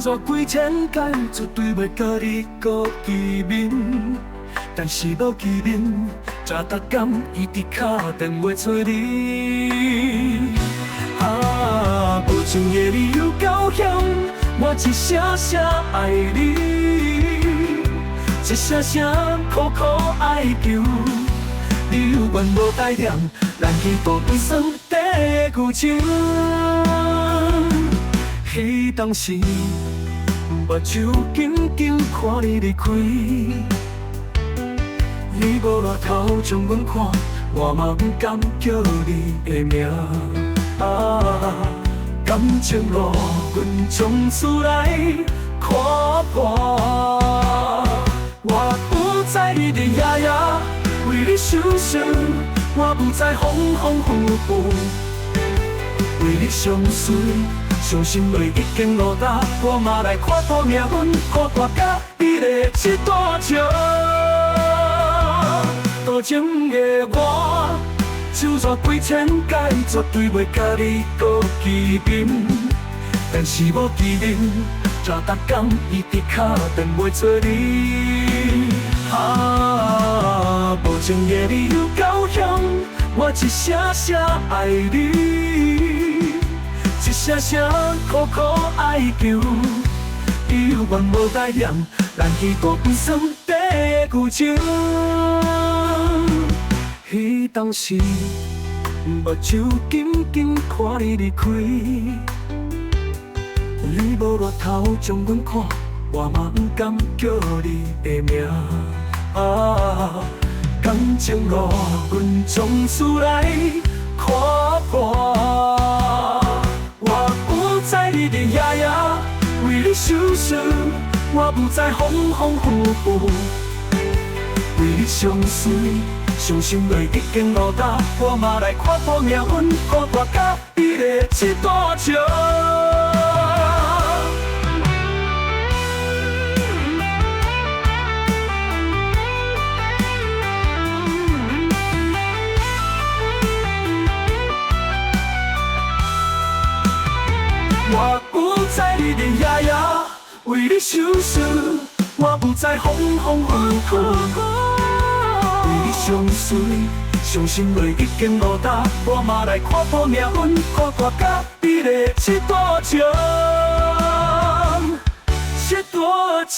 作几千届，绝对袂甲你搁见面。但是无见面，才逐天一直敲电话找你。无情的理由高险，我一声声爱你，一声声苦苦哀求，你有缘无待念，咱去渡边霜地旧情。彼当时，目睭紧紧看你离开，你无额头将阮看，我嘛不敢叫你的名。感情路，阮从此来看破。我不再日日夜夜为你想想，我不再风风雨雨为你相随。伤心泪已经落干，我嘛来看破命运，苦大甲你的一大笑。多情的我，就算几千届，绝对袂甲你搁见面。但是无见面，才逐天一直敲电话找你。无情的理由高险，我一声声爱你，一声声苦苦哀求。你有缘无待念，咱去渡边霜地旧情。彼当时，目睭紧紧看你离开，你无额头将阮看，我嘛不敢叫你的名。感情路，阮从此来看破。我不再日日夜夜为你想想，我不再风风雨雨为你相随。伤心泪已经落干，我嘛来看破命运，苦大甲你的一大笑。我不再日日夜夜为你想想，我不再风风雨雨为你相随。伤心泪已经落干，我嘛来看破命运，苦大甲你的一大情，一大情。